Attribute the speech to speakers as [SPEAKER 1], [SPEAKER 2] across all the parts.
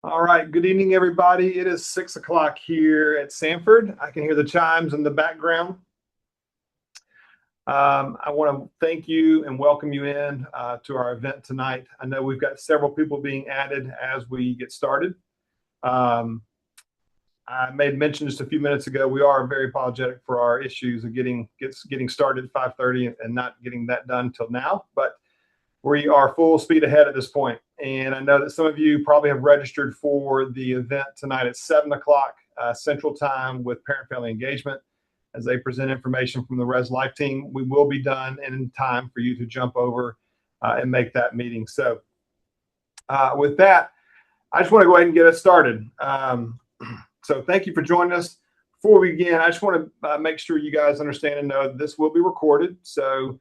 [SPEAKER 1] All right. Good evening, everybody. It is 6 o'clock here at Samford. I can hear the chimes in the background. I want to thank you and welcome you in to our event tonight. I know we've got several people being added as we get started. I made mention just a few minutes ago, we are very apologetic for our issues of getting started at 5:30 and not getting that done until now. But we are full speed ahead at this point. And I know that some of you probably have registered for the event tonight at 7 o'clock Central Time with Parent Family Engagement as they present information from the Res Life team. We will be done in time for you to jump over and make that meeting. So with that, I just want to go ahead and get us started. So thank you for joining us. Before we begin, I just want to make sure you guys understand and know that this will be recorded. So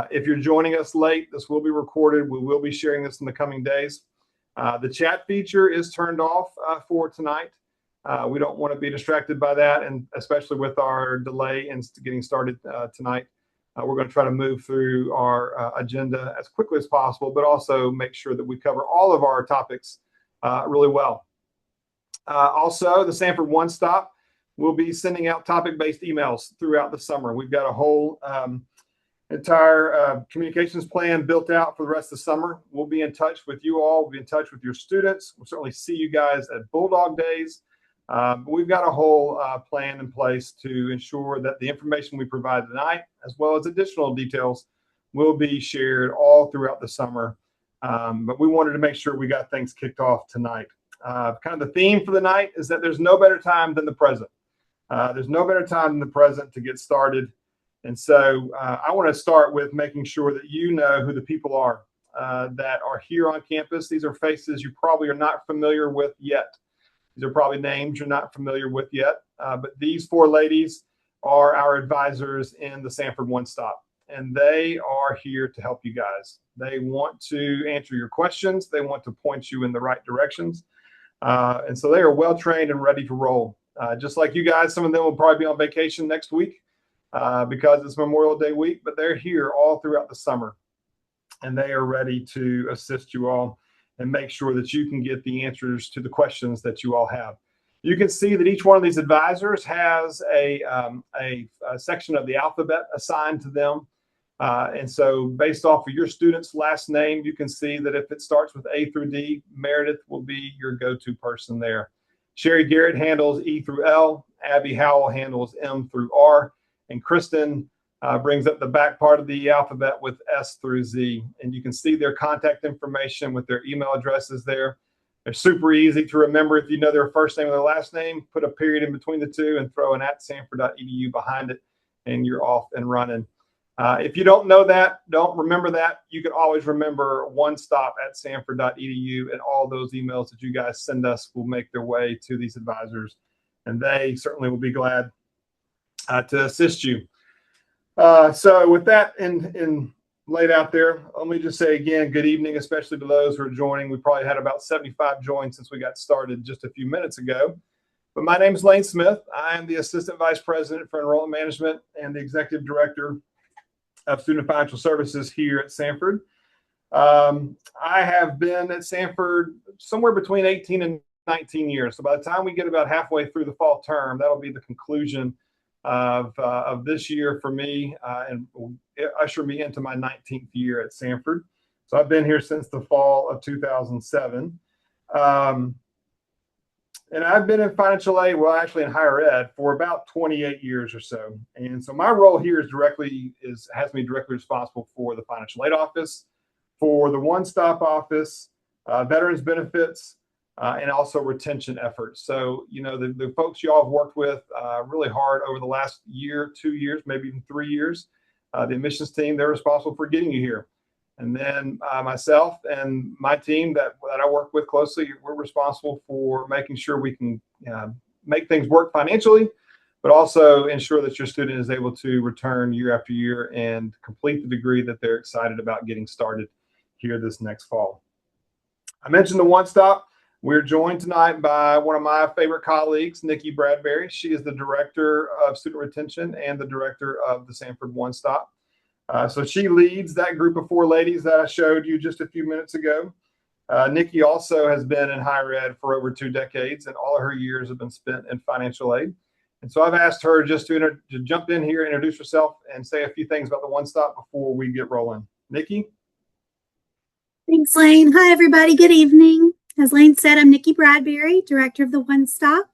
[SPEAKER 1] if you're joining us late, this will be recorded. We will be sharing this in the coming days. The chat feature is turned off for tonight. We don't want to be distracted by that, and especially with our delay in getting started tonight. We're going to try to move through our agenda as quickly as possible, but also make sure that we cover all of our topics really well. Also, the Samford One Stop will be sending out topic-based emails throughout the summer. We've got a whole entire communications plan built out for the rest of the summer. We'll be in touch with you all. We'll be in touch with your students. We'll certainly see you guys at Bulldog Days. But we've got a whole plan in place to ensure that the information we provide tonight, as well as additional details, will be shared all throughout the summer. But we wanted to make sure we got things kicked off tonight. Kind of the theme for the night is that there's no better time than the present. There's no better time than the present to get started. And so I want to start with making sure that you know who the people are that are here on campus. These are faces you probably are not familiar with yet. These are probably names you're not familiar with yet. But these four ladies are our advisors in the Samford One Stop. And they are here to help you guys. They want to answer your questions. They want to point you in the right directions. And so they are well trained and ready to roll. Just like you guys, some of them will probably be on vacation next week because it's Memorial Day week, but they're here all throughout the summer. And they are ready to assist you all and make sure that you can get the answers to the questions that you all have. You can see that each one of these advisors has a section of the alphabet assigned to them. And so based off of your student's last name, you can see that if it starts with A through D, Meredith will be your go-to person there. Sherry Garrett handles E through L. Abby Howell handles M through R. And Kristen brings up the back part of the alphabet with S through Z. And you can see their contact information with their email addresses there. They're super easy to remember. If you know their first name and their last name, put a period in between the two and throw an @samford.edu behind it, and you're off and running. If you don't know that, don't remember that, you can always remember onestop@samford.edu, and all those emails that you guys send us will make their way to these advisors, and they certainly will be glad to assist you. So with that in laid out there, let me just say again, good evening, especially to those who are joining. We probably had about 75 joins since we got started just a few minutes ago. But my name is Lane Smith. I am the Assistant Vice President for Enrollment Management and the Executive Director of Student Financial Services here at Samford. I have been at Samford somewhere between 18 and 19 years. So by the time we get about halfway through the fall term, that'll be the conclusion of this year for me and will usher me into my 19th year at Samford. So I've been here since the fall of 2007. And I've been in financial aid, well, actually in higher ed, for about 28 years or so. And so my role here has me directly responsible for the financial aid office, for the one-stop office, veterans benefits, and also retention efforts. So, you know, the folks you all have worked with really hard over the last year, 2 years, maybe even 3 years. The admissions team, they're responsible for getting you here. And then myself and my team that I work with closely, we're responsible for making sure we can make things work financially, but also ensure that your student is able to return year after year and complete the degree that they're excited about getting started here this next fall. I mentioned the One Stop. We're joined tonight by one of my favorite colleagues, Nikki Bradbury. She is the Director of Student Retention and the Director of the Samford One Stop. So she leads that group of four ladies that I showed you just a few minutes ago. Nikki also has been in higher ed for over 2 decades, and all of her years have been spent in financial aid. And so I've asked her just to jump in here, introduce herself, and say a few things about the One Stop before we get rolling. Nikki?
[SPEAKER 2] Thanks, Lane. Hi, everybody. Good evening. As Lane said, I'm Nikki Bradbury, Director of the One Stop,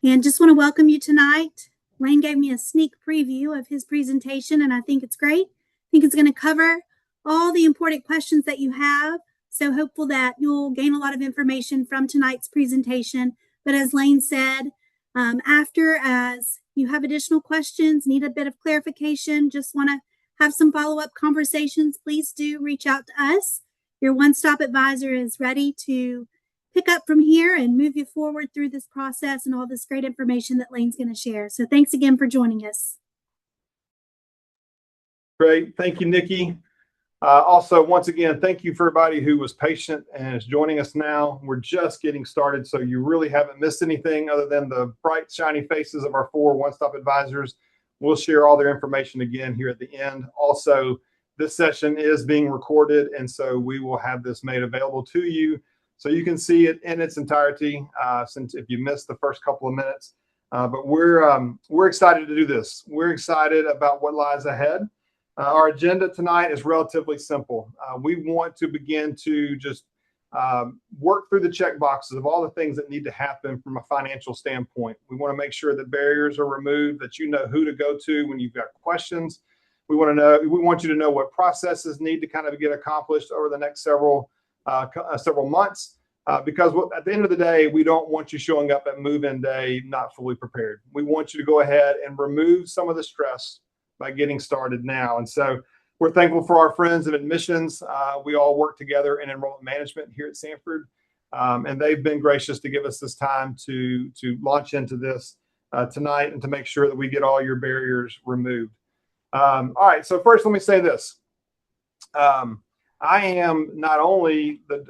[SPEAKER 2] and just want to welcome you tonight. Lane gave me a sneak preview of his presentation, and I think it's great. I think it's going to cover all the important questions that you have. So hopeful that you'll gain a lot of information from tonight's presentation. But as Lane said, as you have additional questions, need a bit of clarification, just want to have some follow-up conversations, please do reach out to us. Your one-stop advisor is ready to pick up from here and move you forward through this process and all this great information that Lane's going to share. So thanks again for joining us.
[SPEAKER 1] Great. Thank you, Nikki. Also, once again, thank you for everybody who was patient and is joining us now. We're just getting started, so you really haven't missed anything other than the bright, shiny faces of our 4 one-stop advisors. We'll share all their information again here at the end. Also, this session is being recorded, and so we will have this made available to you so you can see it in its entirety, since if you missed the first couple of minutes. But we're excited to do this. We're excited about what lies ahead. Our agenda tonight is relatively simple. We want to begin to just work through the check boxes of all the things that need to happen from a financial standpoint. We want to make sure that barriers are removed, that you know who to go to when you've got questions. We want you to know what processes need to kind of get accomplished over the next several months, because at the end of the day, we don't want you showing up at move-in day not fully prepared. We want you to go ahead and remove some of the stress by getting started now. And so we're thankful for our friends in admissions. We all work together in enrollment management here at Samford, and they've been gracious to give us this time to launch into this tonight and to make sure that we get all your barriers removed. All right, so first let me say this. I am not only the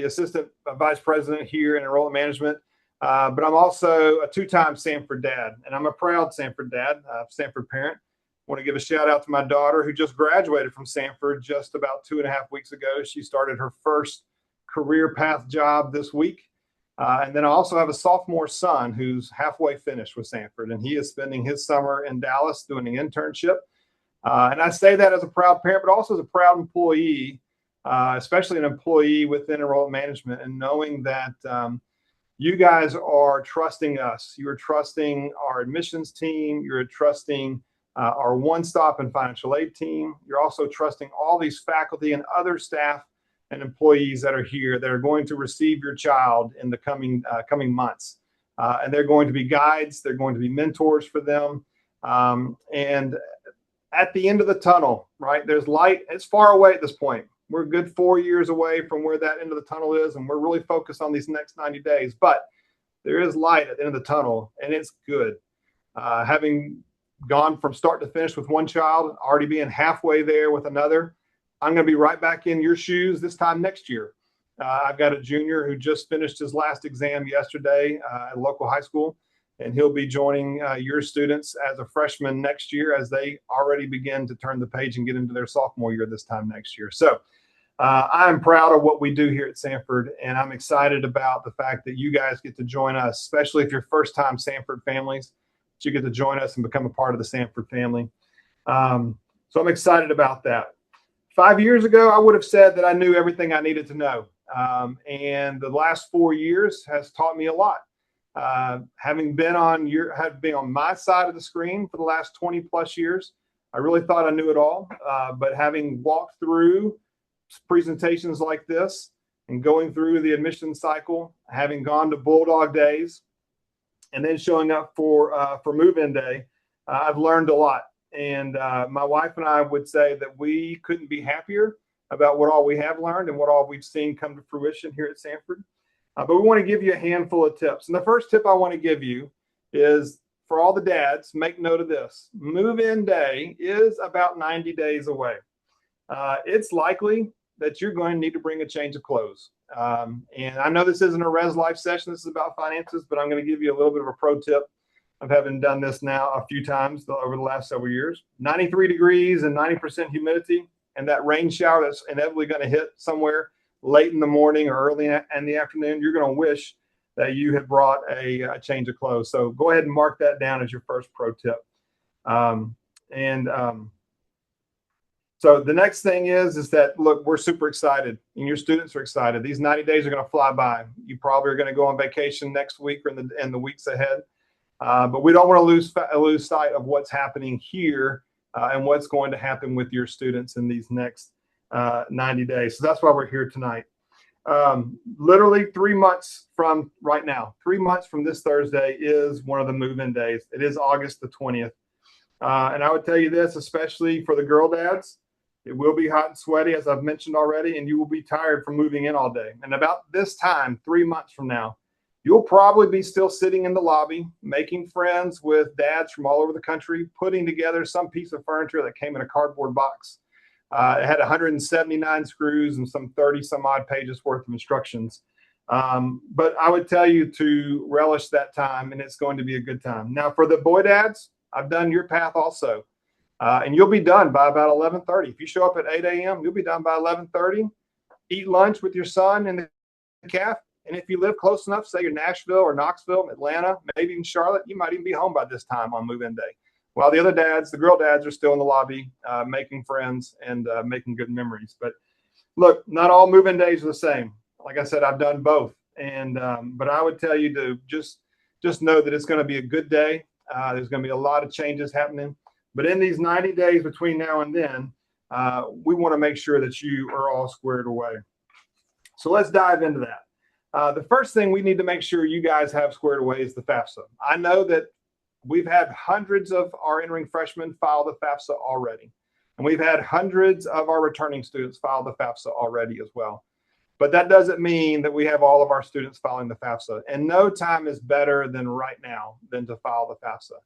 [SPEAKER 1] assistant vice president here in enrollment management, but I'm also a 2-time Samford dad, and I'm a proud Samford dad, Samford parent. I want to give a shout out to my daughter who just graduated from Samford just about 2.5 weeks ago. She started her first career path job this week. And then I also have a sophomore son who's halfway finished with Samford, and he is spending his summer in Dallas doing an internship. And I say that as a proud parent, but also as a proud employee, especially an employee within enrollment management, and knowing that you guys are trusting us. You are trusting our admissions team. You're trusting our one-stop and financial aid team. You're also trusting all these faculty and other staff and employees that are here that are going to receive your child in the coming months. And they're going to be guides. They're going to be mentors for them. And at the end of the tunnel, right, there's light. It's far away at this point. We're a good 4 years away from where that end of the tunnel is, and we're really focused on these next 90 days. But there is light at the end of the tunnel, and it's good. Having gone from start to finish with one child, already being halfway there with another, I'm going to be right back in your shoes this time next year. I've got a junior who just finished his last exam yesterday at a local high school, and he'll be joining your students as a freshman next year as they already begin to turn the page and get into their sophomore year this time next year. So I'm proud of what we do here at Samford, and I'm excited about the fact that you guys get to join us, especially if you're first-time Samford families, that you get to join us and become a part of the Samford family. So I'm excited about that. 5 years ago, I would have said that I knew everything I needed to know. And the last 4 years has taught me a lot. Having been on my side of the screen for the last 20 plus years, I really thought I knew it all. But having walked through presentations like this and going through the admission cycle, having gone to Bulldog Days, and then showing up for move-in day, I've learned a lot. And my wife and I would say that we couldn't be happier about what all we have learned and what all we've seen come to fruition here at Samford. But we want to give you a handful of tips. And the first tip I want to give you is, for all the dads, make note of this. Move-in day is about 90 days away. It's likely that you're going to need to bring a change of clothes. And I know this isn't a Res Life session. This is about finances, but I'm going to give you a little bit of a pro tip of having done this now a few times over the last several years. 93 degrees and 90% humidity, and that rain shower that's inevitably going to hit somewhere, late in the morning or early in the afternoon, you're going to wish that you had brought a change of clothes. So go ahead and mark that down as your first pro tip. So the next thing is that, look, we're super excited and your students are excited. These 90 days are going to fly by. You probably are going to go on vacation next week or in the weeks ahead. But we don't want to lose sight of what's happening here and what's going to happen with your students in these next 90 days. So that's why we're here tonight. Literally 3 months from right now, 3 months from this Thursday is one of the move-in days. It is August the 20th. And I would tell you this, especially for the girl dads, it will be hot and sweaty, as I've mentioned already, and you will be tired from moving in all day. And about this time, 3 months from now, you'll probably be still sitting in the lobby, making friends with dads from all over the country, putting together some piece of furniture that came in a cardboard box. It had 179 screws and some 30 some odd pages worth of instructions. But I would tell you to relish that time, and it's going to be a good time. Now, for the boy dads, I've done your path also. And you'll be done by about 11:30. If you show up at 8 a.m., you'll be done by 11:30. Eat lunch with your son in the cafe. And if you live close enough, say you're Nashville or Knoxville, Atlanta, maybe even Charlotte, you might even be home by this time on move-in day. While the other dads, the girl dads, are still in the lobby making friends and making good memories. But look, not all move-in days are the same. Like I said, I've done both. And but I would tell you to just know that it's going to be a good day. There's going to be a lot of changes happening. But in these 90 days between now and then, we want to make sure that you are all squared away. So let's dive into that. The first thing we need to make sure you guys have squared away is the FAFSA. I know that we've had hundreds of our entering freshmen file the FAFSA already. And we've had hundreds of our returning students file the FAFSA already as well. But that doesn't mean that we have all of our students filing the FAFSA. And no time is better than right now than to file the FAFSA.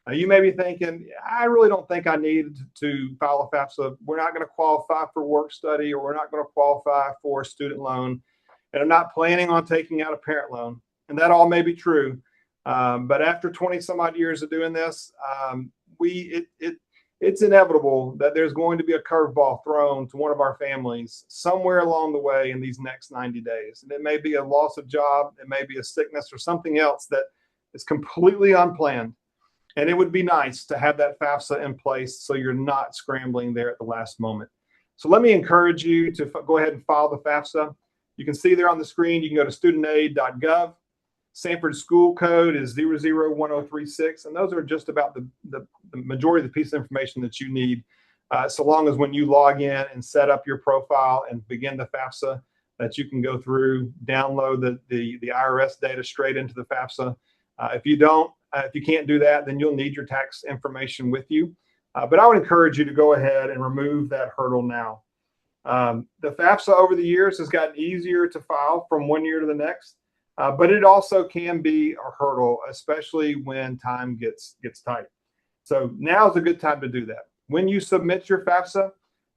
[SPEAKER 1] Now, you may be thinking, I really don't think I need to file a FAFSA. We're not going to qualify for work study, or we're not going to qualify for a student loan. And I'm not planning on taking out a parent loan. And that all may be true. But after 20 some odd years of doing this, it's inevitable that there's going to be a curveball thrown to one of our families somewhere along the way in these next 90 days. And it may be a loss of job. It may be a sickness or something else that is completely unplanned. And it would be nice to have that FAFSA in place so you're not scrambling there at the last moment. So let me encourage you to go ahead and file the FAFSA. You can see there on the screen, you can go to studentaid.gov. Samford school code is 001036. And those are just about the majority of the piece of information that you need. So long as when you log in and set up your profile and begin the FAFSA, that you can go through, download the IRS data straight into the FAFSA. If you can't do that, then you'll need your tax information with you. But I would encourage you to go ahead and remove that hurdle now. The FAFSA over the years has gotten easier to file from one year to the next, but it also can be a hurdle, especially when time gets tight. So now is a good time to do that. When you submit your FAFSA,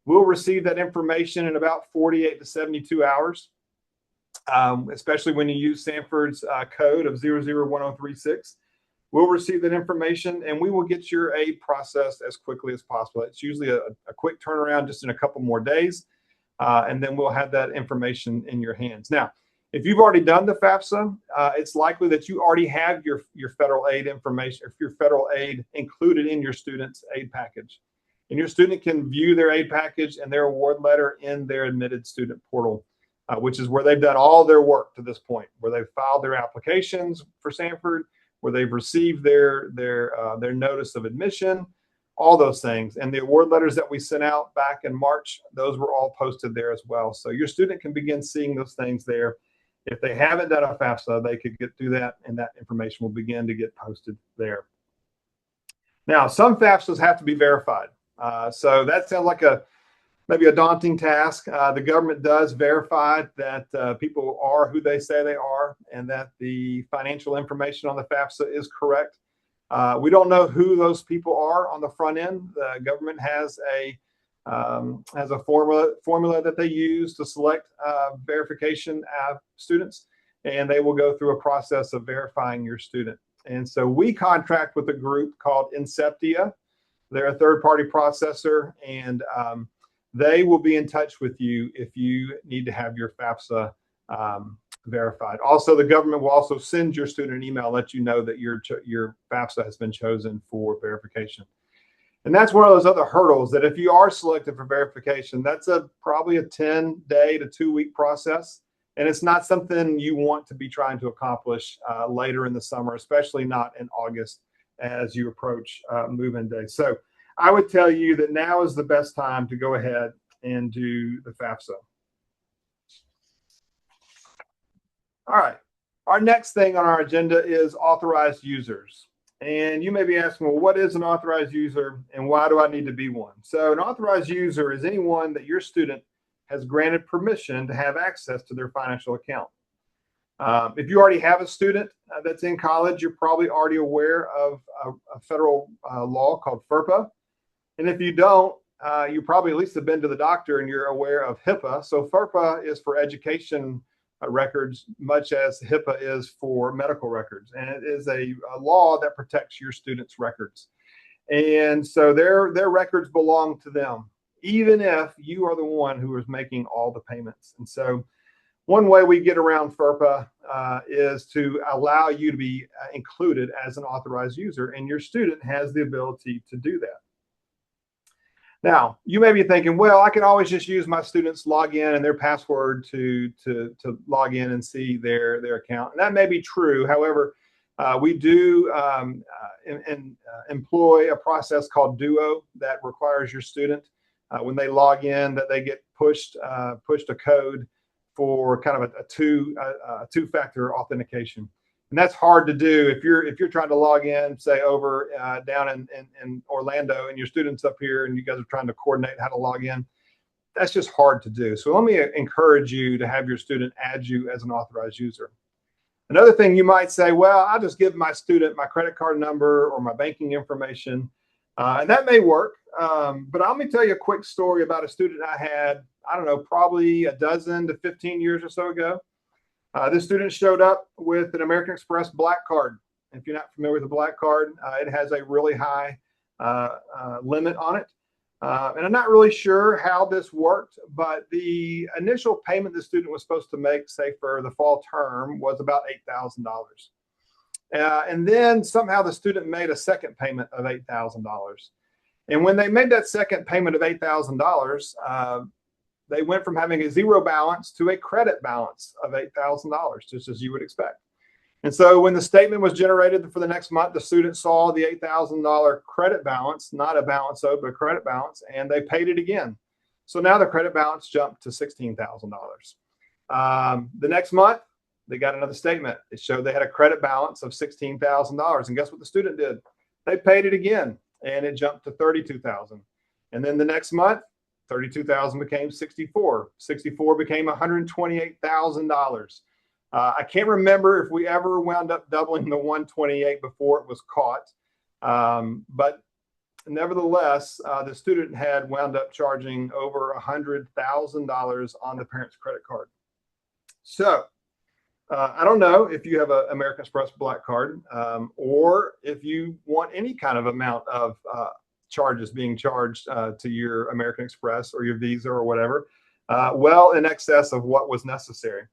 [SPEAKER 1] we'll receive that information in about 48 to 72 hours, especially when you use Samford's code of 001036. We'll receive that information and we will get your aid processed as quickly as possible. It's usually a quick turnaround, just in a couple more days. And then we'll have that information in your hands. Now, if you've already done the FAFSA, it's likely that you already have your federal aid information, or your federal aid included in your student's aid package. And your student can view their aid package and their award letter in their admitted student portal, which is where they've done all their work to this point, where they've filed their applications for Samford, where they've received their notice of admission, all those things. And the award letters that we sent out back in March, those were all posted there as well. So your student can begin seeing those things there. If they haven't done a FAFSA, they could get through that, and that information will begin to get posted there. Now, some FAFSAs have to be verified. So that sounds like maybe a daunting task. The government does verify that people are who they say they are, and that the financial information on the FAFSA is correct. We don't know who those people are on the front end. The government has a formula that they use to select verification students, and they will go through a process of verifying your student. And so we contract with a group called Inceptia. They're a third-party processor, and they will be in touch with you if you need to have your FAFSA verified. Also, the government will also send your student an email, let you know that your FAFSA has been chosen for verification. And that's one of those other hurdles that if you are selected for verification, that's probably a 10-day to 2-week process. And it's not something you want to be trying to accomplish later in the summer, especially not in August as you approach move-in day. So I would tell you that now is the best time to go ahead and do the FAFSA. All right. Our next thing on our agenda is authorized users. And you may be asking, well, what is an authorized user and why do I need to be one? So an authorized user is anyone that your student has granted permission to have access to their financial account. If you already have a student that's in college, you're probably already aware of a federal law called FERPA. And if you don't, you probably at least have been to the doctor and you're aware of HIPAA. So FERPA is for education records, much as HIPAA is for medical records. And it is a law that protects your students' records. And so their records belong to them, even if you are the one who is making all the payments. And so one way we get around FERPA is to allow you to be included as an authorized user, and your student has the ability to do that. Now, you may be thinking, well, I can always just use my students' login and their password to log in and see their account. And that may be true. However, we do employ a process called Duo that requires your student, when they log in, that they get pushed a code for kind of a two-factor authentication. And that's hard to do if you're trying to log in, say over down in Orlando, and your students up here, and you guys are trying to coordinate how to log in. That's just hard to do. So let me encourage you to have your student add you as an authorized user. Another thing you might say, well, I'll just give my student my credit card number or my banking information, and that may work. But let me tell you a quick story about a student I had, I don't know, probably a dozen to 15 years or so ago. This student showed up with an American Express Black Card. If you're not familiar with the Black Card, it has a really high limit on it. And I'm not really sure how this worked, but the initial payment the student was supposed to make, say for the fall term, was about $8,000. And then somehow the student made a second payment of $8,000. And when they made that second payment of $8,000, they went from having a zero balance to a credit balance of $8,000, just as you would expect. And so when the statement was generated for the next month, the student saw the $8,000 credit balance, not a balance owed, but a credit balance, and they paid it again. So now the credit balance jumped to $16,000. The next month, they got another statement. It showed they had a credit balance of $16,000. And guess what the student did? They paid it again, and it jumped to $32,000. And then the next month, 32,000 became 64. 64 became $128,000. I can't remember if we ever wound up doubling the 128 before it was caught. But nevertheless, the student had wound up charging over $100,000 on the parent's credit card. So I don't know if you have an American Express Black Card, or if you want any kind of amount of charges being charged to your American Express or your Visa or whatever, well in excess of what was necessary.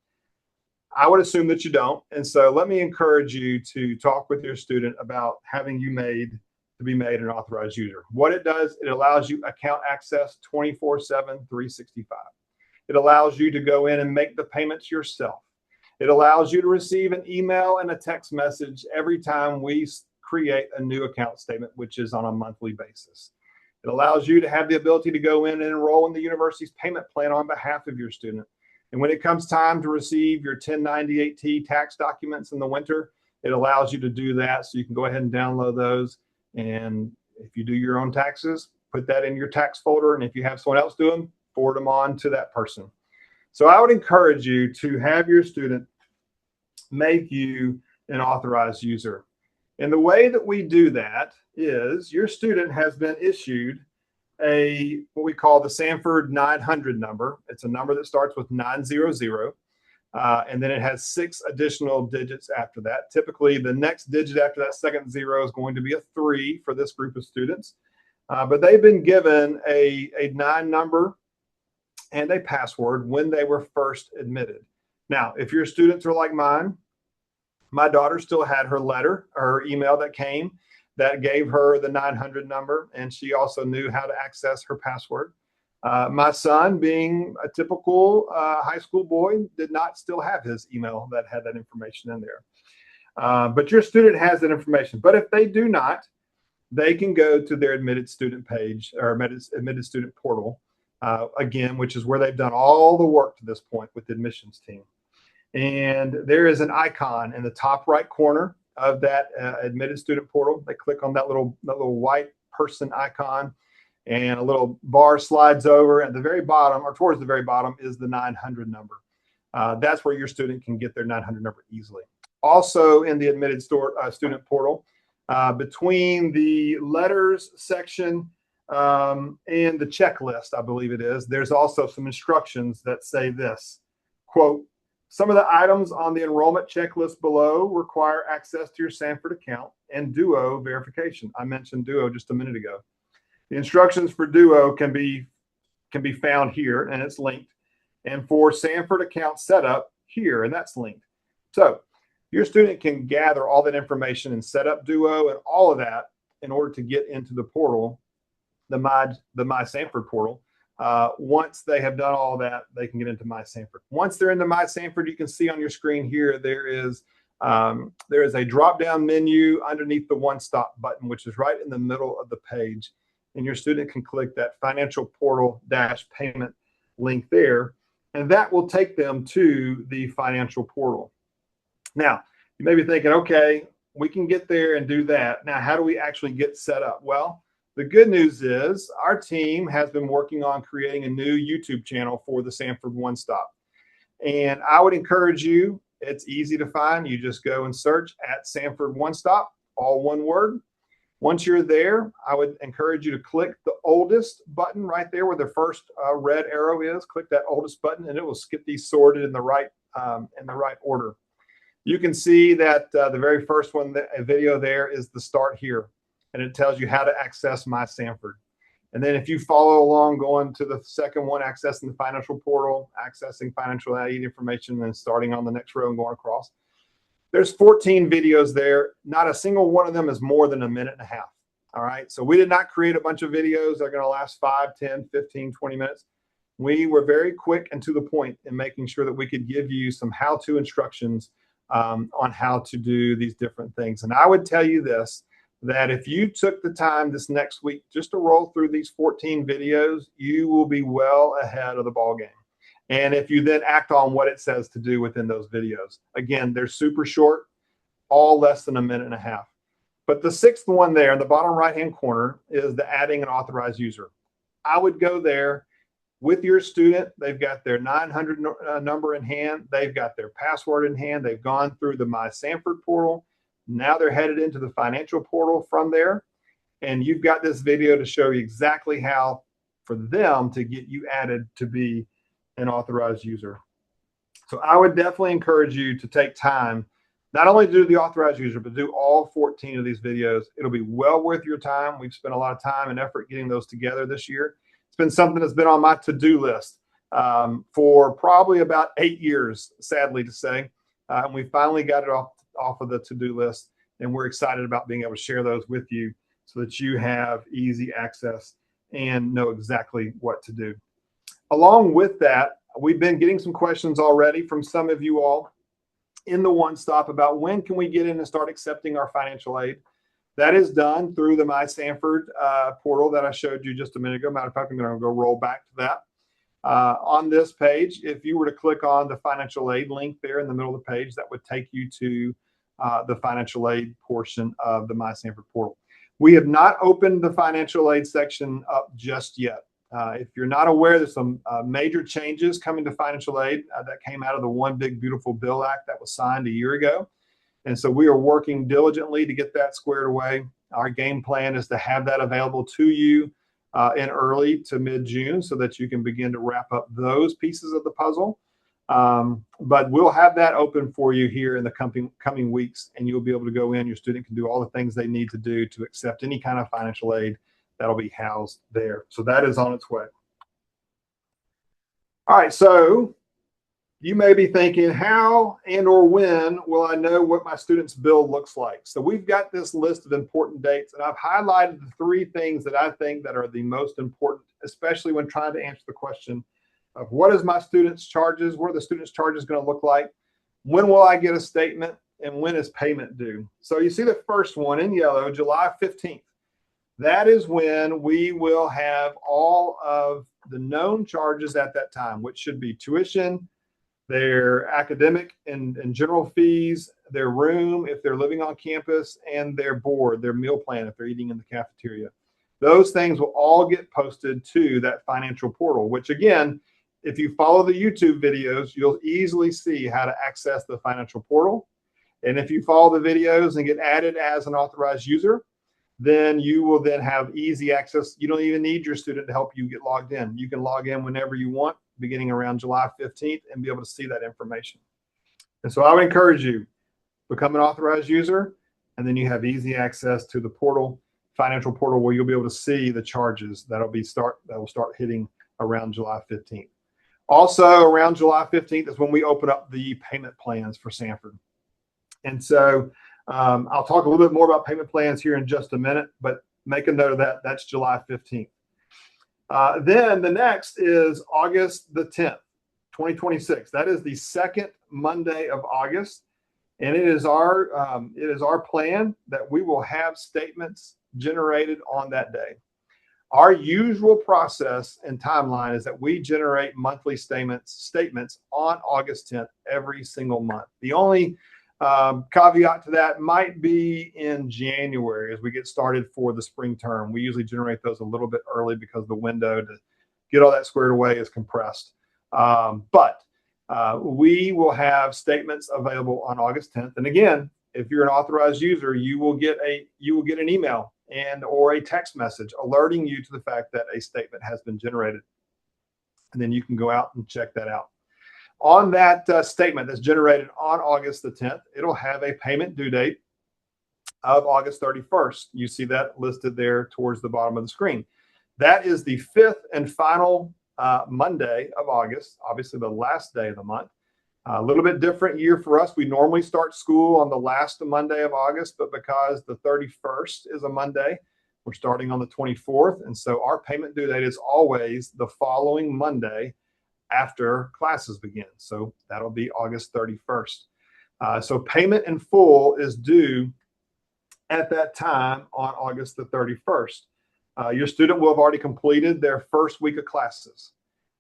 [SPEAKER 1] I would assume that you don't. And so let me encourage you to talk with your student about having you be made an authorized user. What it does, it allows you account access 24/7, 365. It allows you to go in and make the payments yourself. It allows you to receive an email and a text message every time we create a new account statement, which is on a monthly basis. It allows you to have the ability to go in and enroll in the university's payment plan on behalf of your student. And when it comes time to receive your 1098-T tax documents in the winter, it allows you to do that. So you can go ahead and download those. And if you do your own taxes, put that in your tax folder. And if you have someone else do them, forward them on to that person. So I would encourage you to have your student make you an authorized user. And the way that we do that is your student has been issued what we call the Samford 900 number. It's a number that starts with 900, and then it has 6 additional digits after that. Typically, the next digit after that second 0 is going to be a 3 for this group of students. But they've been given a 9 number and a password when they were first admitted. Now, if your students are like mine, my daughter still had her letter or her email that came that gave her the 900 number, and she also knew how to access her password. My son, being a typical high school boy, did not still have his email that had that information in there. But your student has that information. But if they do not, they can go to their admitted student page or admitted student portal, again, which is where they've done all the work to this point with the admissions team. And there is an icon in the top right corner of that admitted student portal. They click on that little white person icon, and a little bar slides over. At the very bottom, or towards the very bottom, is the 900 number. That's where your student can get their 900 number easily. Also in the admitted student portal, between the letters section and the checklist, I believe it is, there's also some instructions that say this, quote, "Some of the items on the enrollment checklist below require access to your Samford account and Duo verification." I mentioned Duo just a minute ago. The instructions for Duo can be found here, and it's linked. And for Samford account setup here, and that's linked. So your student can gather all that information and set up Duo and all of that in order to get into the portal, the My Samford portal. Once they have done all that, they can get into My Samford. Once they're into My Samford, you can see on your screen here, there is a drop-down menu underneath the One Stop button, which is right in the middle of the page. And your student can click that financial portal-payment link there, and that will take them to the financial portal. Now, you may be thinking, okay, we can get there and do that. Now, how do we actually get set up? Well, the good news is our team has been working on creating a new YouTube channel for the Samford One Stop. And I would encourage you, it's easy to find. You just go and search at Samford One Stop, all one word. Once you're there, I would encourage you to click the oldest button right there where the first red arrow is. Click that oldest button, and it will get these sorted in the right order. You can see that the very first one, a video there, is the Start Here, and it tells you how to access My Samford. And then if you follow along, going to the second one, accessing the financial portal, accessing financial aid information, and then starting on the next row and going across, there's 14 videos there. Not a single one of them is more than a minute and a half. All right. So we did not create a bunch of videos that are going to last 5, 10, 15, 20 minutes. We were very quick and to the point in making sure that we could give you some how-to instructions on how to do these different things. And I would tell you this, that if you took the time this next week just to roll through these 14 videos, you will be well ahead of the ball game. And if you then act on what it says to do within those videos, again, they're super short, all less than a minute and a half. But the sixth one there in the bottom right-hand corner is the adding an authorized user. I would go there with your student. They've got their 900 number in hand. They've got their password in hand. They've gone through the My Samford portal. Now they're headed into the financial portal from there. And you've got this video to show you exactly how for them to get you added to be an authorized user. So I would definitely encourage you to take time, not only to do the authorized user, but do all 14 of these videos. It'll be well worth your time. We've spent a lot of time and effort getting those together this year. It's been something that's been on my to-do list for probably about 8 years, sadly to say. And we finally got it off of the to-do list, and we're excited about being able to share those with you so that you have easy access and know exactly what to do. Along with that, we've been getting some questions already from some of you all in the One Stop about when can we get in and start accepting our financial aid. That is done through the My Samford portal that I showed you just a minute ago. Matter of fact, I'm going to go roll back to that. On this page, if you were to click on the financial aid link there in the middle of the page, that would take you to the financial aid portion of the My Samford portal. We have not opened the financial aid section up just yet. If you're not aware, there's some major changes coming to financial aid that came out of the One Big Beautiful Bill Act that was signed a year ago. And so we are working diligently to get that squared away. Our game plan is to have that available to you in early to mid-June so that you can begin to wrap up those pieces of the puzzle. But we'll have that open for you here in the coming weeks, and you'll be able to go in. Your student can do all the things they need to do to accept any kind of financial aid that'll be housed there. So that is on its way. All right, so you may be thinking, how and or when will I know what my student's bill looks like? So we've got this list of important dates, and I've highlighted the three things that I think that are the most important, especially when trying to answer the question of what is my student's charges, what are the student's charges going to look like, when will I get a statement, and when is payment due? So you see the first one in yellow, July 15th. That is when we will have all of the known charges at that time, which should be tuition, their academic and general fees, their room if they're living on campus, and their board, their meal plan if they're eating in the cafeteria. Those things will all get posted to that financial portal, which again, if you follow the YouTube videos, you'll easily see how to access the financial portal. And if you follow the videos and get added as an authorized user, then you will then have easy access. You don't even need your student to help you get logged in. You can log in whenever you want, beginning around July 15th, and be able to see that information. And so I would encourage you, become an authorized user, and then you have easy access to the portal, financial portal, where you'll be able to see the charges that will start hitting around July 15th. Also, around July 15th is when we open up the payment plans for Samford. And so I'll talk a little bit more about payment plans here in just a minute, but make a note of that. That's July 15th. Then the next is August the 10th, 2026. That is the second Monday of August. And it is our plan that we will have statements generated on that day. Our usual process and timeline is that we generate monthly statements on August 10th every single month. The only caveat to that might be in January as we get started for the spring term. We usually generate those a little bit early because the window to get all that squared away is compressed. But we will have statements available on August 10th. And again, if you're an authorized user, you will get an email or a text message alerting you to the fact that a statement has been generated. And then you can go out and check that out. On that statement that's generated on August the 10th, it'll have a payment due date of August 31st. You see that listed there towards the bottom of the screen. That is the fifth and final Monday of August, obviously the last day of the month. A little bit different year for us. We normally start school on the last Monday of August, but because the 31st is a Monday, we're starting on the 24th. And so our payment due date is always the following Monday after classes begin. So that'll be August 31st. So payment in full is due at that time on August the 31st. Your student will have already completed their first week of classes.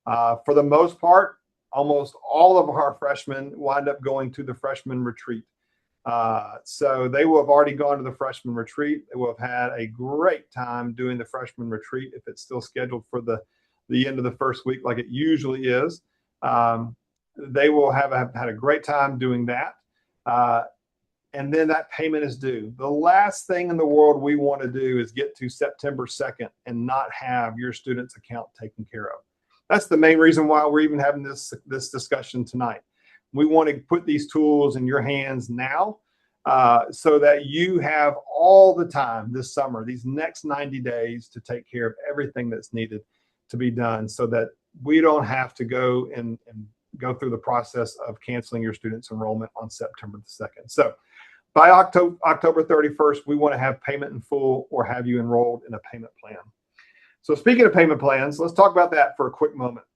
[SPEAKER 1] For the most part, almost all of our freshmen wind up going to the freshman retreat. So they will have already gone to the freshman retreat. They will have had a great time doing the freshman retreat if it's still scheduled for the end of the first week like it usually is. They will have had a great time doing that. And then that payment is due. The last thing in the world we want to do is get to September 2nd and not have your student's account taken care of. That's the main reason why we're even having this discussion tonight. We want to put these tools in your hands now so that you have all the time this summer, these next 90 days, to take care of everything that's needed to be done so that we don't have to go and go through the process of canceling your student's enrollment on September the 2nd. So by October 31st, we want to have payment in full or have you enrolled in a payment plan. So speaking of payment plans, let's talk about that for a quick moment.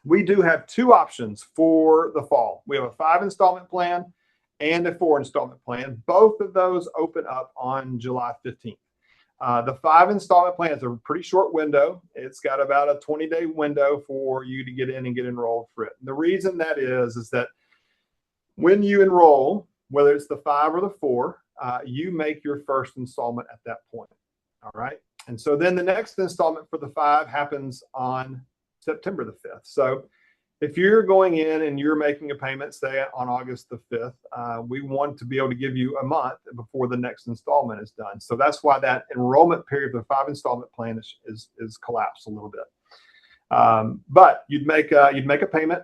[SPEAKER 1] We do have two options for the fall. We have a 5 installment plan and a 4 installment plan. Both of those open up on July 15th. The 5 installment plan is a pretty short window. It's got about a 20-day window for you to get in and get enrolled for it. And the reason that is that when you enroll, whether it's the 5 or the 4, you make your first installment at that point. All right. And so then the next installment for the 5 happens on September the 5th. So if you're going in and you're making a payment, say on August the 5th, we want to be able to give you a month before the next installment is done. So that's why that enrollment period for the 5 installment plan is collapsed a little bit. But you'd make a payment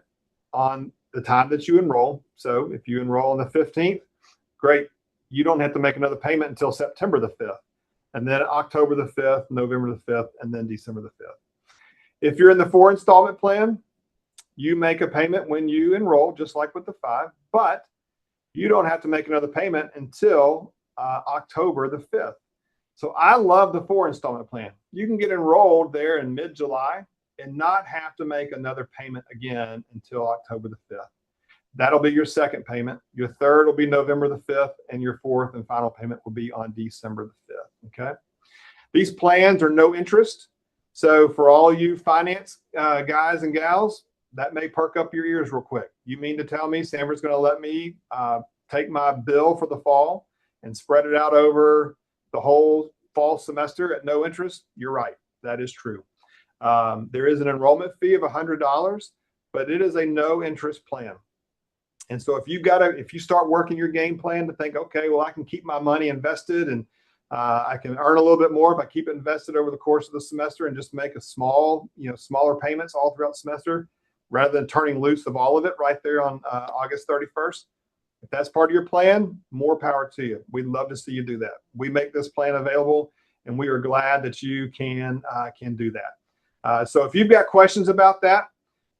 [SPEAKER 1] on the time that you enroll. So if you enroll on the 15th, great. You don't have to make another payment until September the 5th. And then October the 5th, November the 5th, and then December the 5th. If you're in the 4 installment plan, You make a payment when you enroll, just like with the 5, but you don't have to make another payment until October the 5th. So I love the 4 installment plan. You can get enrolled there in mid-July and not have to make another payment again until October the 5th. That'll be your second payment. Your third will be November the 5th, and your fourth and final payment will be on December the 5th. Okay. These plans are no interest. So for all you finance guys and gals, that may perk up your ears real quick. You mean to tell me Samford's going to let me take my bill for the fall and spread it out over the whole fall semester at no interest? You're right. That is true. There is an enrollment fee of $100, but it is a no interest plan. And so if you start working your game plan to think, okay, well, I can keep my money invested and I can earn a little bit more if I keep it invested over the course of the semester and just make a smaller payments all throughout the semester, rather than turning loose of all of it right there on August 31st. If that's part of your plan, more power to you. We'd love to see you do that. We make this plan available, and we are glad that you can do that. So if you've got questions about that,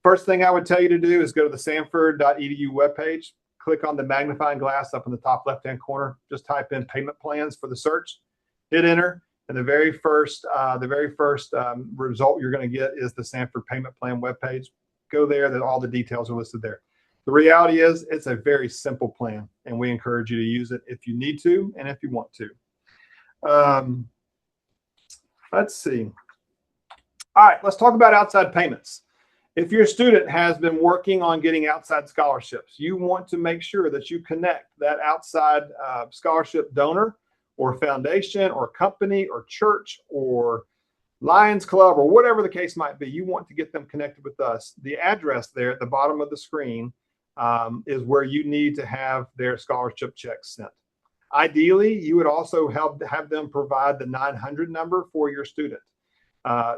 [SPEAKER 1] first thing I would tell you to do is go to the samford.edu webpage, click on the magnifying glass up in the top left-hand corner, just type in payment plans for the search, hit enter, and the very first result you're going to get is the Samford payment plan webpage. Go there, all the details are listed there. The reality is it's a very simple plan, and we encourage you to use it if you need to and if you want to. Let's see. All right, let's talk about outside payments. If your student has been working on getting outside scholarships, you want to make sure that you connect that outside scholarship donor or foundation or company or church or Lions Club or whatever the case might be. You want to get them connected with us. The address there at the bottom of the screen is where you need to have their scholarship checks sent. Ideally, you would also have them provide the 900 number for your student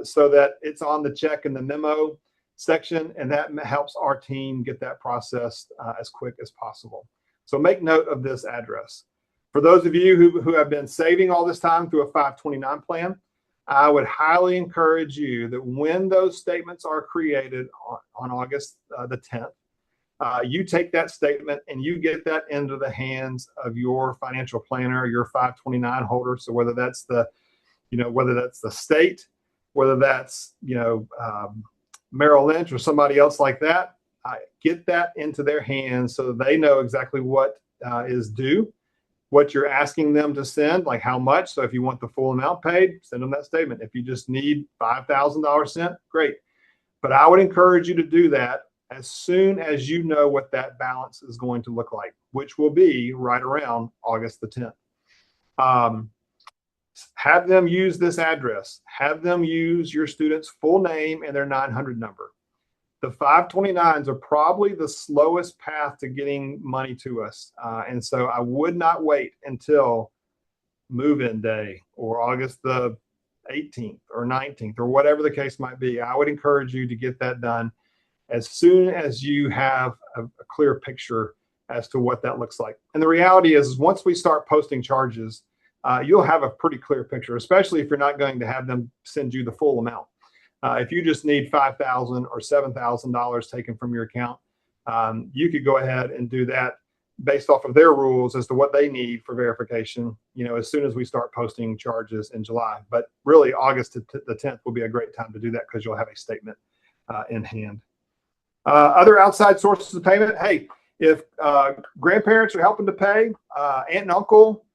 [SPEAKER 1] so that it's on the check in the memo section, and that helps our team get that processed as quick as possible. So make note of this address. For those of you who have been saving all this time through a 529 plan, I would highly encourage you that when those statements are created on August the 10th, you take that statement and you get that into the hands of your financial planner, your 529 holder. So whether that's the state, whether that's Merrill Lynch or somebody else like that, get that into their hands so that they know exactly what is due, what you're asking them to send, like how much. So if you want the full amount paid, send them that statement. If you just need $5,000 sent, great. But I would encourage you to do that as soon as you know what that balance is going to look like, which will be right around August the 10th. Have them use this address. Have them use your student's full name and their 900 number. The 529s are probably the slowest path to getting money to us. And so I would not wait until move-in day or August the 18th or 19th or whatever the case might be. I would encourage you to get that done as soon as you have a clear picture as to what that looks like. And the reality is once we start posting charges, you'll have a pretty clear picture, especially if you're not going to have them send you the full amount. If you just need $5,000 or $7,000 taken from your account, you could go ahead and do that based off of their rules as to what they need for verification, as soon as we start posting charges in July. But really, August the 10th will be a great time to do that because you'll have a statement in hand. Other outside sources of payment. Hey, if grandparents are helping to pay, aunt and uncle,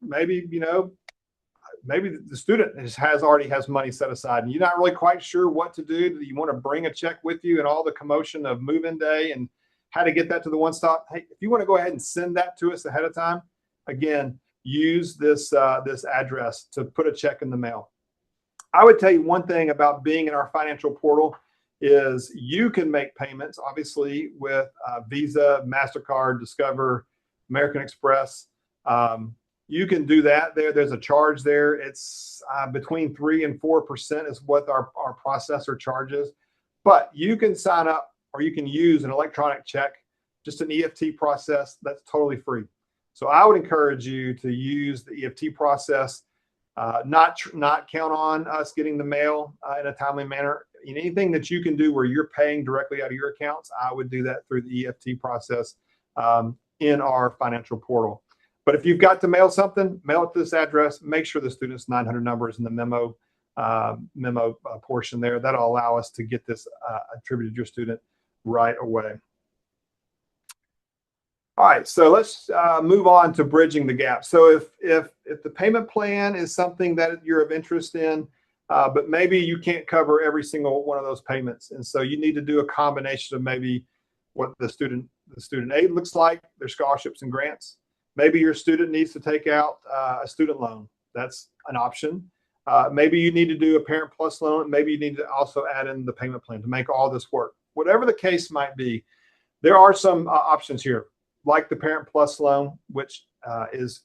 [SPEAKER 1] maybe the student already has money set aside and you're not really quite sure what to do. Do you want to bring a check with you and all the commotion of move-in day and how to get that to the one stop? Hey, if you want to go ahead and send that to us ahead of time, again, use this address to put a check in the mail. I would tell you one thing about being in our financial portal is you can make payments, obviously, with Visa, MasterCard, Discover, American Express. You can do that there. There's a charge there. It's between 3% and 4% is what our processor charges. But you can sign up or you can use an electronic check, just an EFT process that's totally free. So I would encourage you to use the EFT process, not count on us getting the mail in a timely manner. anything that you can do where you're paying directly out of your accounts, I would do that through the EFT process in our financial portal. But if you've got to mail something, mail it to this address. Make sure the student's 900 number is in the memo portion there. That'll allow us to get this attributed to your student right away. All right, so let's move on to bridging the gap. So if the payment plan is something that you're of interest in, but maybe you can't cover every single one of those payments, and so you need to do a combination of maybe what the student aid looks like, their scholarships and grants. Maybe your student needs to take out a student loan. That's an option. Maybe you need to do a Parent Plus loan. Maybe you need to also add in the payment plan to make all this work. Whatever the case might be, there are some options here, like the Parent Plus loan, which is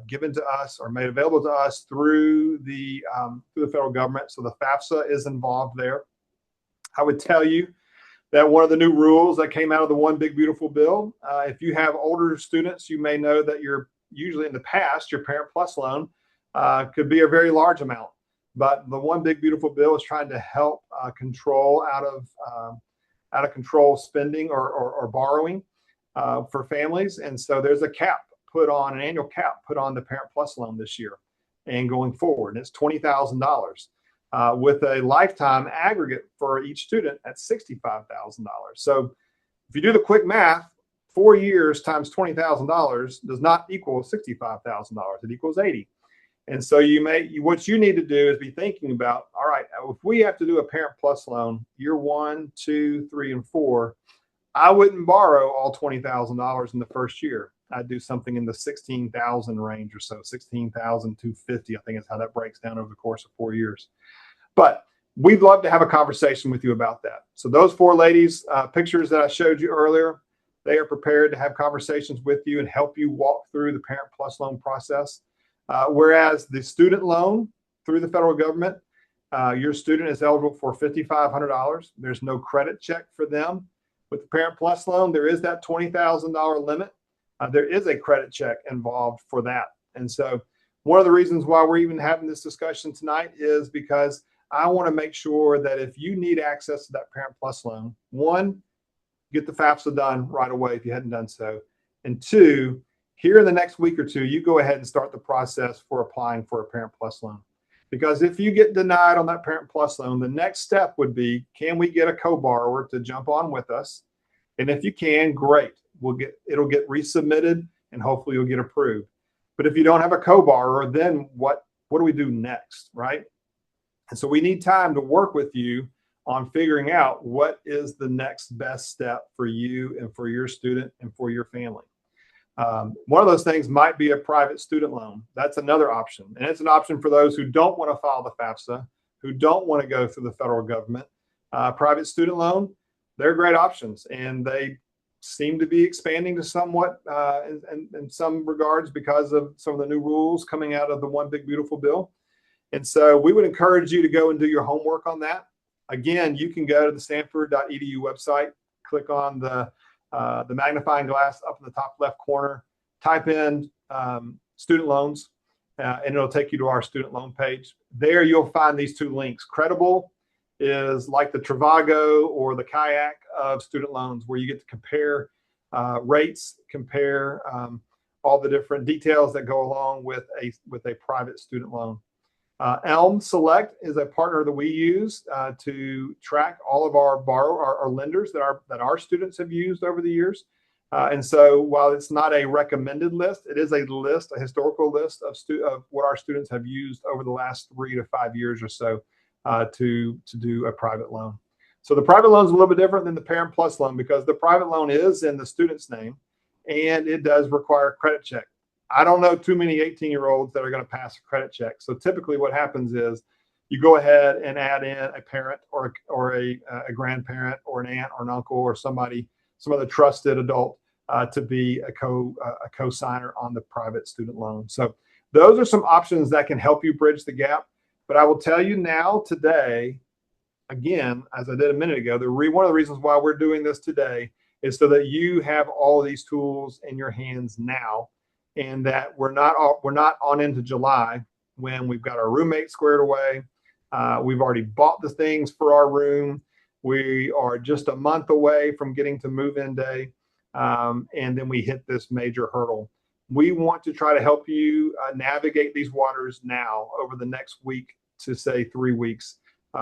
[SPEAKER 1] given to us or made available to us through the federal government. So the FAFSA is involved there. I would tell you that one of the new rules that came out of the One Big Beautiful Bill, if you have older students, you may know that usually in the past, your Parent Plus loan could be a very large amount. But the One Big Beautiful Bill is trying to help control out of control spending or borrowing for families. And so there's an annual cap put on the Parent Plus loan this year and going forward. And it's $20,000. With a lifetime aggregate for each student at $65,000. So if you do the quick math, 4 years times $20,000 does not equal $65,000. It equals 80. And so what you need to do is be thinking about, all right, if we have to do a Parent Plus loan year 1, 2, 3, and 4, I wouldn't borrow all $20,000 in the first year. I'd do something in the 16,000 range or so, 16,250. I think is how that breaks down over the course of 4 years. But we'd love to have a conversation with you about that. So those 4 ladies, pictures that I showed you earlier, they are prepared to have conversations with you and help you walk through the Parent Plus loan process. Whereas the student loan through the federal government, your student is eligible for $5,500. There's no credit check for them. With the Parent Plus loan, there is that $20,000 limit. There is a credit check involved for that. And so one of the reasons why we're even having this discussion tonight is because I want to make sure that if you need access to that Parent Plus loan, 1, get the FAFSA done right away if you hadn't done so. And 2, here in the next week or 2, you go ahead and start the process for applying for a Parent Plus loan. Because if you get denied on that Parent Plus loan, the next step would be, can we get a co-borrower to jump on with us? And if you can, great. It'll get resubmitted and hopefully you'll get approved. But if you don't have a co-borrower, then what do we do next, right? And so we need time to work with you on figuring out what is the next best step for you and for your student and for your family. One of those things might be a private student loan. That's another option. And it's an option for those who don't want to file the FAFSA, who don't want to go through the federal government. Private student loan, they're great options. And they seem to be expanding to somewhat in some regards because of some of the new rules coming out of the One Big Beautiful Bill. And so we would encourage you to go and do your homework on that. Again, you can go to the samford.edu website, click on the magnifying glass up in the top left corner, type in student loans, and it'll take you to our student loan page. There you'll find these 2 links. Credible is like the Trivago or the Kayak of student loans, where you get to compare rates, compare all the different details that go along with a private student loan. Elm Select is a partner that we use to track all of our lenders that our students have used over the years. And so while it's not a recommended list, it is a historical list of what our students have used over the last 3 to 5 years or so to do a private loan. So the private loan is a little bit different than the Parent Plus loan because the private loan is in the student's name and it does require a credit check. I don't know too many 18-year-olds that are going to pass a credit check. So typically what happens is you go ahead and add in a parent or a grandparent or an aunt or an uncle or some other trusted adult to be a co-signer on the private student loan. So those are some options that can help you bridge the gap. But I will tell you now today, again, as I did a minute ago, one of the reasons why we're doing this today is so that you have all of these tools in your hands now, and that we're not on into July when we've got our roommates squared away, We've already bought the things for our room. We are just a month away from getting to move-in day. And then we hit this major hurdle. We want to try to help you navigate these waters now over the next week to say 3 weeks,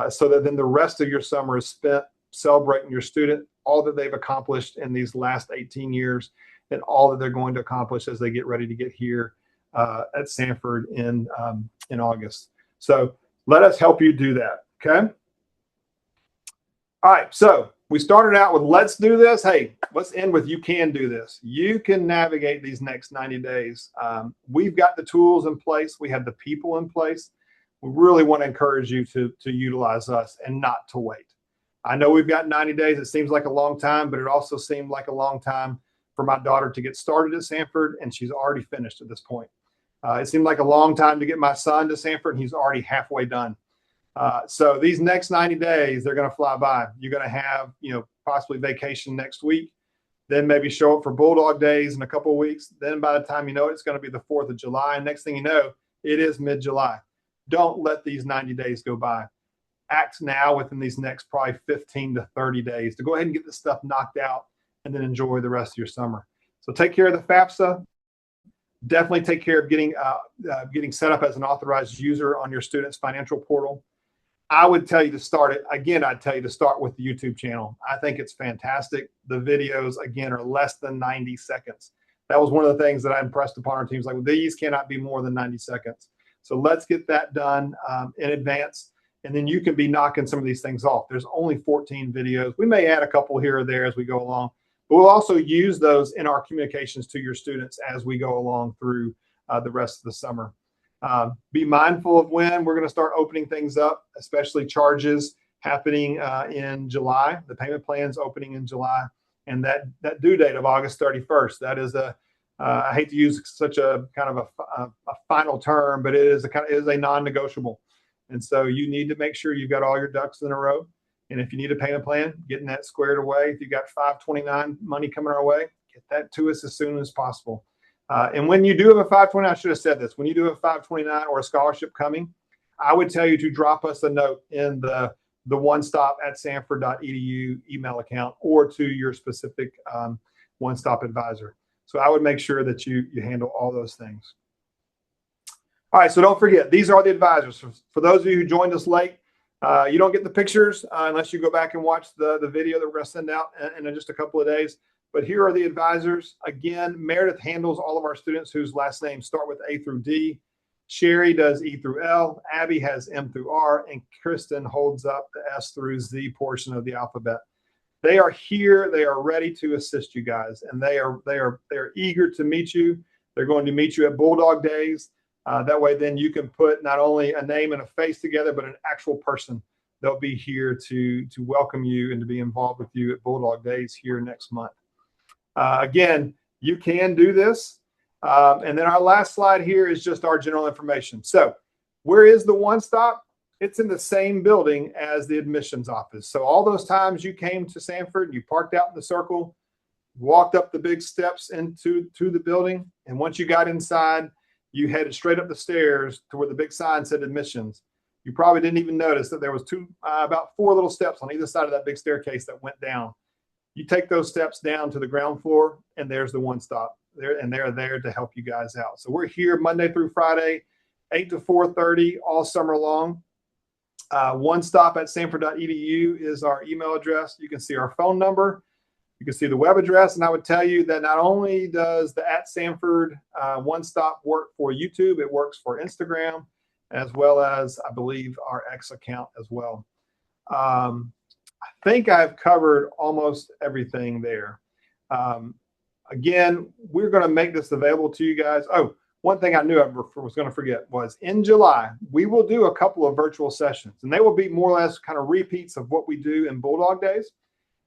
[SPEAKER 1] so that then the rest of your summer is spent celebrating your student, all that they've accomplished in these last 18 years, and all that they're going to accomplish as they get ready to get here at Samford in August. So let us help you do that, okay? All right, so we started out with let's do this. Hey, let's end with you can do this. You can navigate these next 90 days. We've got the tools in place. We have the people in place. We really want to encourage you to utilize us and not to wait. I know we've got 90 days. It seems like a long time, but it also seemed like a long time for my daughter to get started at Samford, and she's already finished at this point. It seemed like a long time to get my son to Samford, and he's already halfway done. So these next 90 days, they're going to fly by. You're going to have, possibly vacation next week, then maybe show up for Bulldog Days in a couple of weeks. Then by the time you know it, it's going to be the 4th of July. And next thing you know, it is mid-July. Don't let these 90 days go by. Act now within these next probably 15 to 30 days to go ahead and get this stuff knocked out and then enjoy the rest of your summer. So take care of the FAFSA. Definitely take care of getting set up as an authorized user on your student's financial portal. I would tell you to start it. Again, I'd tell you to start with the YouTube channel. I think it's fantastic. The videos, again, are less than 90 seconds. That was one of the things that I impressed upon our teams. Like, well, these cannot be more than 90 seconds. So let's get that done in advance. And then you can be knocking some of these things off. There's only 14 videos. We may add a couple here or there as we go along. But we'll also use those in our communications to your students as we go along through the rest of the summer. Be mindful of when we're going to start opening things up, especially charges happening in July. The payment plan's opening in July, and that due date of August 31st. That is I hate to use such a kind of a final term, but it is a non-negotiable. And so you need to make sure you've got all your ducks in a row. And if you need a payment plan, getting that squared away. If you've got 529 money coming our way, get that to us as soon as possible. And when you do have a 529, I should have said this, when you do have a 529 or a scholarship coming, I would tell you to drop us a note in the onestop@samford.edu email account or to your specific One Stop advisor. So I would make sure that you handle all those things. All right, so don't forget, these are the advisors. For those of you who joined us late, you don't get the pictures unless you go back and watch the video that we're going to send out in just a couple of days. But here are the advisors. Again, Meredith handles all of our students whose last names start with A through D. Sherry does E through L. Abby has M through R. And Kristen holds up the S through Z portion of the alphabet. They are here. They are ready to assist you guys. And they are eager to meet you. They're going to meet you at Bulldog Days. That way, then you can put not only a name and a face together, but an actual person. They'll be here to welcome you and to be involved with you at Bulldog Days here next month. Again, you can do this. And then our last slide here is just our general information. So where is the One Stop? It's in the same building as the admissions office. So all those times you came to Samford, you parked out in the circle, walked up the big steps into the building. And once you got inside, you headed straight up the stairs to where the big sign said admissions. You probably didn't even notice that there was about 4 little steps on either side of that big staircase that went down. You take those steps down to the ground floor, and there's the One Stop there, and they're there to help you guys out. So we're here Monday through Friday, 8 to 4:30 all summer long. onestop@samford.edu is our email address. You can see our phone number. You can see the web address, and I would tell you that not only does the @Samford One Stop work for YouTube, it works for Instagram, as well as, I believe, our X account as well. I think I've covered almost everything there. Again, we're going to make this available to you guys. Oh, one thing I knew I was going to forget was in July, we will do a couple of virtual sessions, and they will be more or less kind of repeats of what we do in Bulldog Days.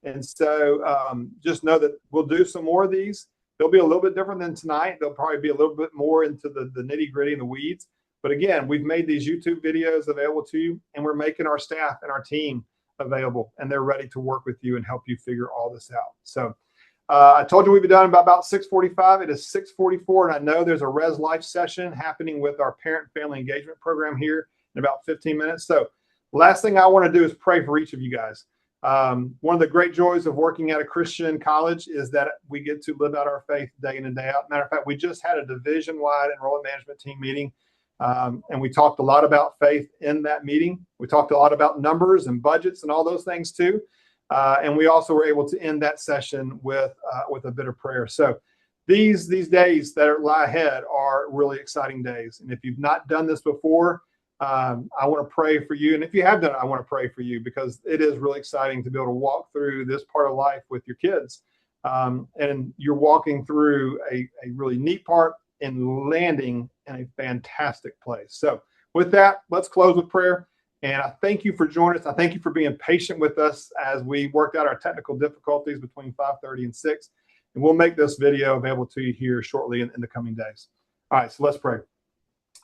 [SPEAKER 1] And so just know that we'll do some more of these. They'll be a little bit different than tonight. They'll probably be a little bit more into the nitty gritty and the weeds. But again, we've made these YouTube videos available to you, and we're making our staff and our team available, and they're ready to work with you and help you figure all this out. So I told you we'd be done by about 6:45. It is 6:44, and I know there's a Res Life session happening with our parent family engagement program here in about 15 minutes. So Last thing I want to do is pray for each of you guys. One of the great joys of working at a Christian college is that we get to live out our faith day in and day out. Matter of fact, we just had a division-wide enrollment management team meeting, and we talked a lot about faith in that meeting. We talked a lot about numbers and budgets and all those things too. And we also were able to end that session with a bit of prayer. So these days that lie ahead are really exciting days. And if you've not done this before, I want to pray for you. And if you have done it, I want to pray for you, because it is really exciting to be able to walk through this part of life with your kids. And you're walking through a really neat part and landing in a fantastic place. So with that, let's close with prayer. And I thank you for joining us. I thank you for being patient with us as we worked out our technical difficulties between 5:30 and 6. And we'll make this video available to you here shortly in the coming days. All right, so let's pray.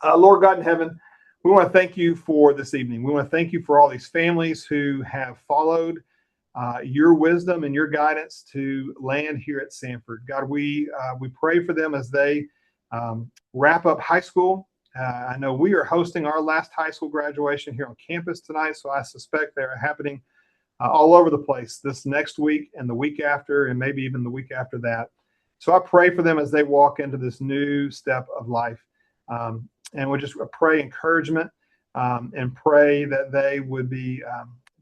[SPEAKER 1] Lord God in heaven, we want to thank you for this evening. We want to thank you for all these families who have followed your wisdom and your guidance to land here at Samford. God, we pray for them as they wrap up high school. I know we are hosting our last high school graduation here on campus tonight, so I suspect they're happening all over the place this next week and the week after, and maybe even the week after that. So I pray for them as they walk into this new step of life. And we just pray encouragement and pray that they would be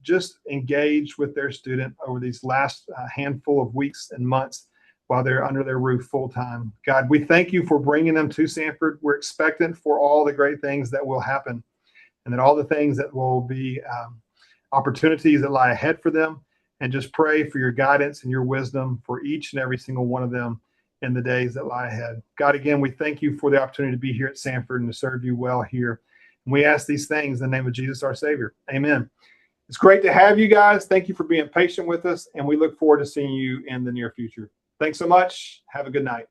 [SPEAKER 1] just engaged with their student over these last handful of weeks and months while they're under their roof full time. God, we thank you for bringing them to Samford. We're expectant for all the great things that will happen, and that all the things that will be opportunities that lie ahead for them, and just pray for your guidance and your wisdom for each and every single one of them in the days that lie ahead. God, again, we thank you for the opportunity to be here at Samford and to serve you well here. And we ask these things in the name of Jesus, our Savior. Amen. It's great to have you guys. Thank you for being patient with us, and we look forward to seeing you in the near future. Thanks so much. Have a good night.